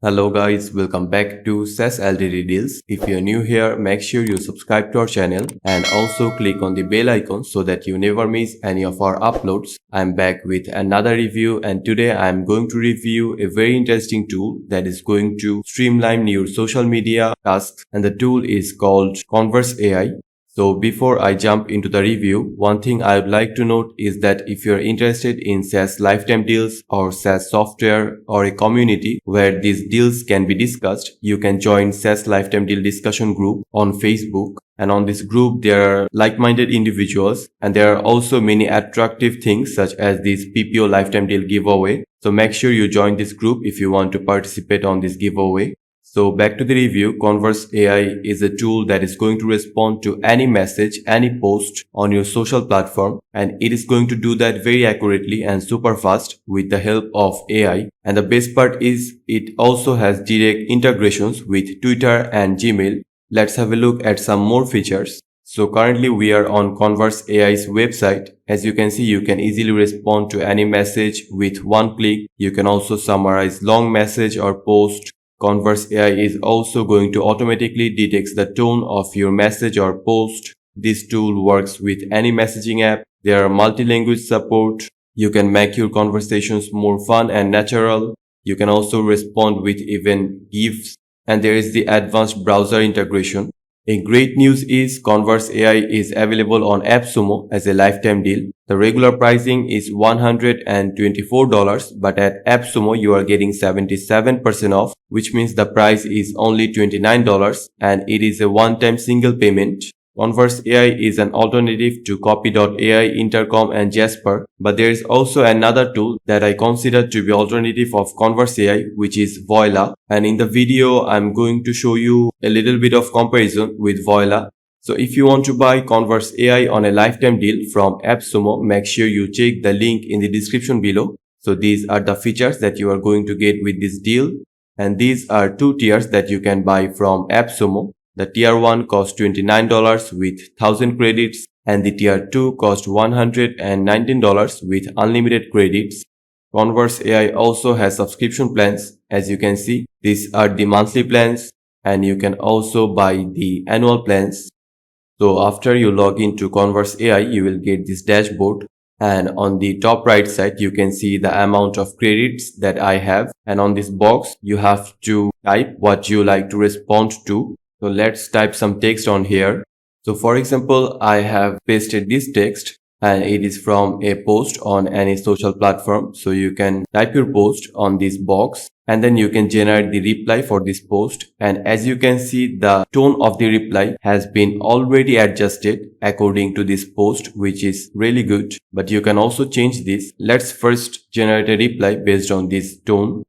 Hello guys, welcome back to SaaS LTD Deals. If you're new here, make sure you subscribe to our channel and also click on the bell icon so that you never miss any of our uploads. I'm back with another review, and today I'm going to review a very interesting tool that is going to streamline your social media tasks, and the tool is called ConversAI. So before I jump into the review, one thing I would like to note is that if you're interested in SaaS lifetime deals or SaaS software or a community where these deals can be discussed, you can join SaaS lifetime deal discussion group on Facebook. And on this group, there are like-minded individuals, and there are also many attractive things such as this PPO lifetime deal giveaway. So make sure you join this group if you want to participate on this giveaway. So back to the review, ConversAI is a tool that is going to respond to any message, any post on your social platform, and it is going to do that very accurately and super fast with the help of AI. And the best part is it also has direct integrations with Twitter and Gmail. Let's have a look at some more features. So currently we are on ConversAI's website. As you can see, you can easily respond to any message with one click. You can also summarize long message or post. ConversAI is also going to automatically detect the tone of your message or post. This tool works with any messaging app. There are multi-language support. You can make your conversations more fun and natural. You can also respond with even GIFs. And there is the advanced browser integration. A great news is ConversAI is available on AppSumo as a lifetime deal. The regular pricing is $124, but at AppSumo you are getting 77% off, which means the price is only $29 and it is a one-time single payment. ConversAI is an alternative to 𝗗𝗶𝘀𝗀𝗀𝗀, Intercom and Jasper, but there is also another tool that I consider to be alternative of ConversAI, which is Voilà. And in the video, I'm going to show you a little bit of comparison with Voilà. So if you want to buy ConversAI on a lifetime deal from AppSumo, make sure you check the link in the description below. So these are the features that you are going to get with this deal. And these are two tiers that you can buy from AppSumo. The tier 1 costs $29 with 1000 credits, and the tier 2 costs $119 with unlimited credits. ConversAI also has subscription plans. As you can see, these are the monthly plans, and you can also buy the annual plans. So after you log into ConversAI, you will get this dashboard. And on the top right side, you can see the amount of credits that I have. And on this box, you have to type what you like to respond to. So let's type some text on here. So for example, I have pasted this text and it is from a post on any social platform. So you can type your post on this box and then you can generate the reply for this post. And as you can see, the tone of the reply has been already adjusted according to this post, which is really good. But you can also change this. Let's first generate a reply based on this tone.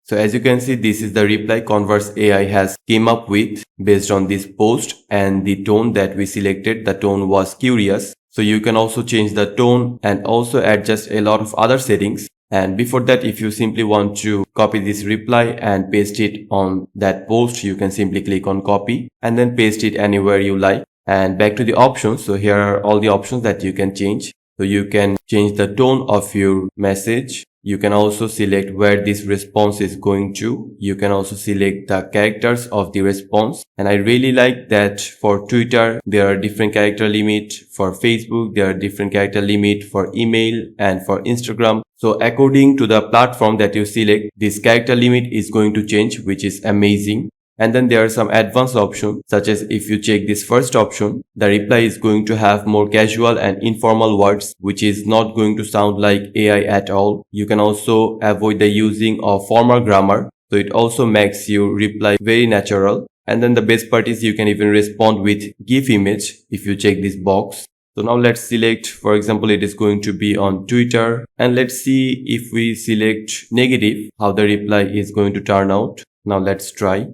So as you can see, this is the reply ConversAI has came up with based on this post, and the tone that we selected, the tone was curious. So you can also change the tone and also adjust a lot of other settings. And before that, if you simply want to copy this reply and paste it on that post, you can simply click on copy and then paste it anywhere you like. And back to the options. So here are all the options that you can change. So you can change the tone of your message. You can also select where this response is going to. You can also select the characters of the response. And I really like that for Twitter, there are different character limit. For Facebook, there are different character limit for email and for Instagram. So according to the platform that you select, this character limit is going to change, which is amazing. And then there are some advanced options, such as if you check this first option, the reply is going to have more casual and informal words, which is not going to sound like AI at all. You can also avoid the using of formal grammar. So it also makes your reply very natural. And then the best part is you can even respond with GIF image if you check this box. So now let's select, for example, it is going to be on Twitter. And let's see if we select negative, how the reply is going to turn out. Now let's try.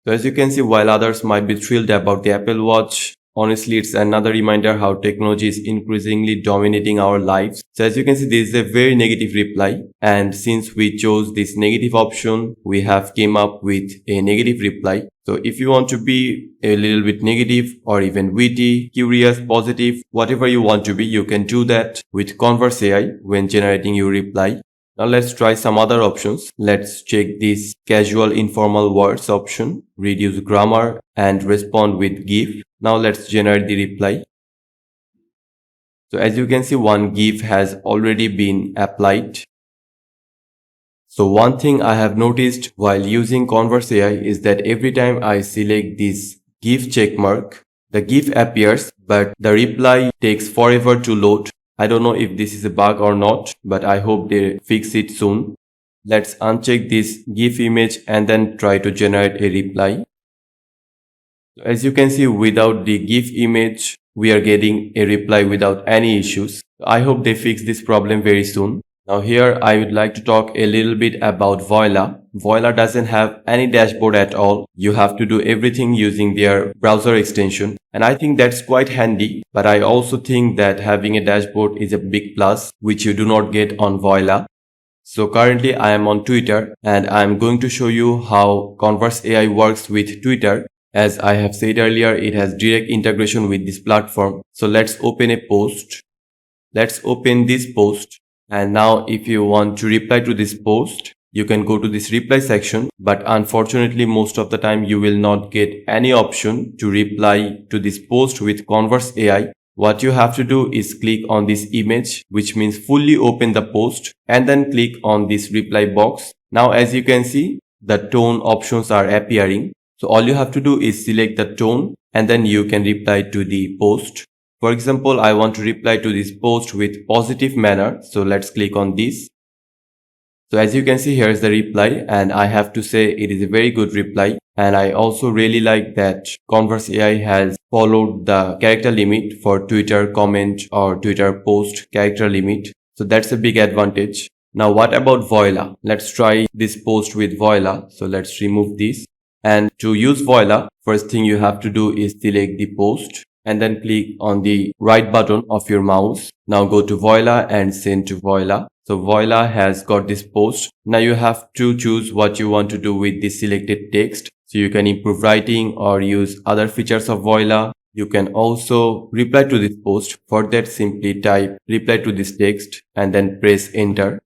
So as you can see, while others might be thrilled about the Apple Watch, honestly, it's another reminder how technology is increasingly dominating our lives. So as you can see, this is a very negative reply. And since we chose this negative option, we have came up with a negative reply. So if you want to be a little bit negative or even witty, curious, positive, whatever you want to be, you can do that with ConversAI when generating your reply. Now let's try some other options. Let's check this casual informal words option, reduce grammar and respond with GIF. Now let's generate the reply. So as you can see, one GIF has already been applied. So one thing I have noticed while using ConversAI is that every time I select this GIF checkmark, the GIF appears, but the reply takes forever to load. I don't know if this is a bug or not, but I hope they fix it soon. Let's uncheck this GIF image and then try to generate a reply. As you can see, without the GIF image, we are getting a reply without any issues. I hope they fix this problem very soon. Now here I would like to talk a little bit about Voilà. Voilà doesn't have any dashboard at all. You have to do everything using their browser extension. And I think that's quite handy. But I also think that having a dashboard is a big plus, which you do not get on Voilà. So currently I am on Twitter and I'm going to show you how ConversAI works with Twitter. As I have said earlier, it has direct integration with this platform. So let's open a post. Let's open this post. And now if you want to reply to this post, you can go to this reply section. But unfortunately, most of the time you will not get any option to reply to this post with ConversAI. What you have to do is click on this image, which means fully open the post, and then click on this reply box. Now as you can see, the tone options are appearing. So all you have to do is select the tone and then you can reply to the post. For example, I want to reply to this post with positive manner. So let's click on this. So as you can see, here is the reply and I have to say it is a very good reply. And I also really like that ConversAI has followed the character limit for Twitter comment or Twitter post character limit. So that's a big advantage. Now what about Voilà? Let's try this post with Voilà. So let's remove this. And to use Voilà, first thing you have to do is select the post and then click on the right button of your mouse. Now go to Voilà and send to Voilà. So Voilà has got this post. Now you have to choose what you want to do with the selected text. So you can improve writing or use other features of Voilà. You can also reply to this post. For that, simply type reply to this text and then press enter.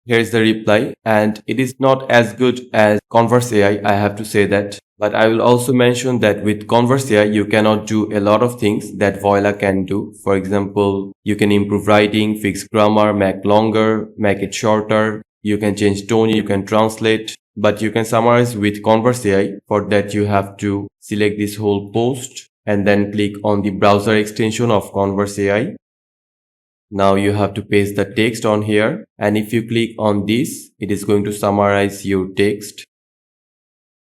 Here is the reply and it is not as good as ConversAI, I have to say that. But I will also mention that with ConversAI, you cannot do a lot of things that Voilà can do. For example, you can improve writing, fix grammar, make longer, make it shorter. You can change tone, you can translate, but you can summarize with ConversAI. For that, you have to select this whole post and then click on the browser extension of ConversAI. Now you have to paste the text on here, and if you click on this, it is going to summarize your text.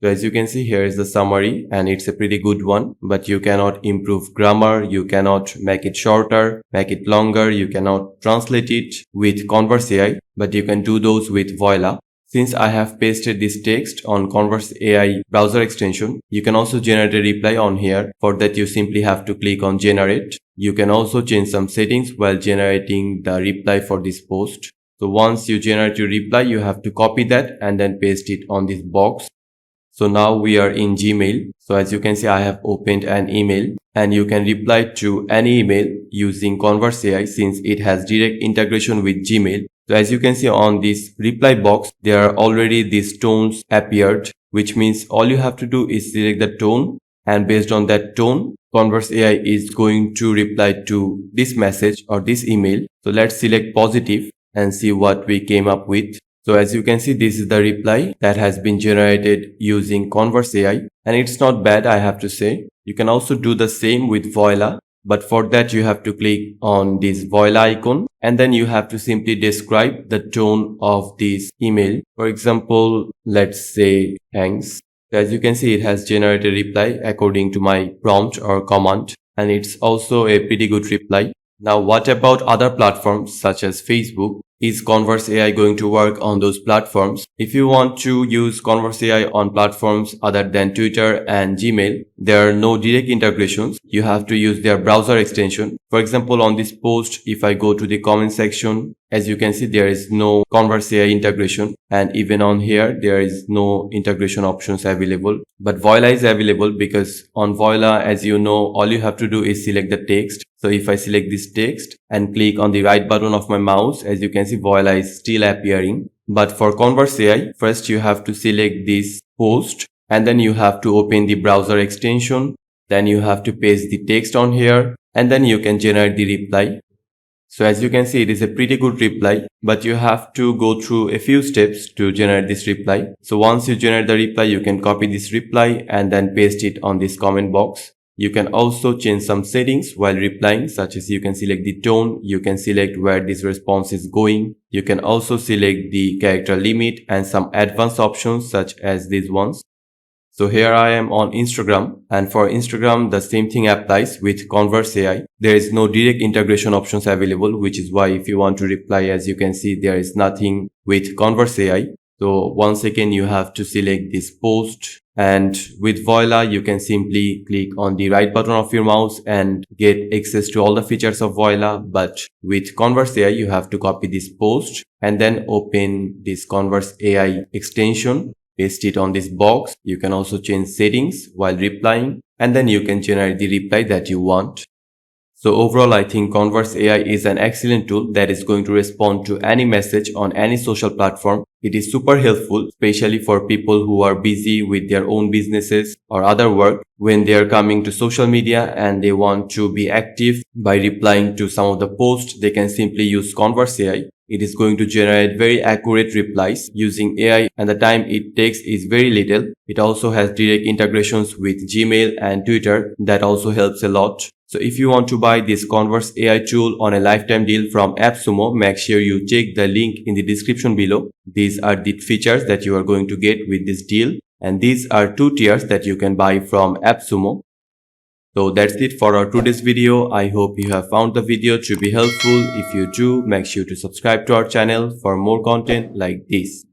So as you can see, here is the summary and it's a pretty good one, but you cannot improve grammar, you cannot make it shorter, make it longer, you cannot translate it with ConversAI, but you can do those with Voilà. Since I have pasted this text on ConversAI browser extension, you can also generate a reply on here. For that, you simply have to click on generate. You can also change some settings while generating the reply for this post. So once you generate your reply, you have to copy that and then paste it on this box. So now we are in Gmail. So as you can see, I have opened an email and you can reply to any email using ConversAI since it has direct integration with Gmail. So as you can see on this reply box, there are already these tones appeared, which means all you have to do is select the tone, and based on that tone, ConversAI is going to reply to this message or this email. So let's select positive and see what we came up with. So as you can see, this is the reply that has been generated using ConversAI, and it's not bad, I have to say. You can also do the same with Voilà, but for that you have to click on this Voilà icon and then you have to simply describe the tone of this email. For example, let's say thanks. As you can see, it has generated a reply according to my prompt or command, and it's also a pretty good reply. Now what about other platforms such as Facebook? Is ConversAI going to work on those platforms? If you want to use ConversAI on platforms other than Twitter and Gmail, there are no direct integrations. You have to use their browser extension. For example, on this post, if I go to the comment section, as you can see, there is no ConversAI integration, and even on here, there is no integration options available. But Voilà is available because on Voilà, as you know, all you have to do is select the text. So if I select this text and click on the right button of my mouse, as you can see, Voilà is still appearing. But for ConversAI, first you have to select this post, and then you have to open the browser extension. Then you have to paste the text on here, and then you can generate the reply. So as you can see, it is a pretty good reply, but you have to go through a few steps to generate this reply. So once you generate the reply, you can copy this reply and then paste it on this comment box. You can also change some settings while replying, such as you can select the tone, you can select where this response is going. You can also select the character limit and some advanced options such as these ones. So here I am on Instagram, and for Instagram the same thing applies with ConversAI. There is no direct integration options available, which is why if you want to reply, as you can see, there is nothing with ConversAI. So once again you have to select this post, and with Voilà you can simply click on the right button of your mouse and get access to all the features of Voilà. But with ConversAI you have to copy this post and then open this ConversAI extension. Paste it on this box. You can also change settings while replying, and then you can generate the reply that you want. So overall, I think ConversAI is an excellent tool that is going to respond to any message on any social platform. It is super helpful, especially for people who are busy with their own businesses or other work. When they are coming to social media and they want to be active by replying to some of the posts, they can simply use ConversAI. It is going to generate very accurate replies using AI, and the time it takes is very little. It also has direct integrations with Gmail and Twitter. That also helps a lot. So if you want to buy this ConversAI tool on a lifetime deal from AppSumo, make sure you check the link in the description below. These are the features that you are going to get with this deal, and these are 2 tiers that you can buy from AppSumo. So that's it for our today's video. I hope you have found the video to be helpful. If you do, make sure to subscribe to our channel for more content like this.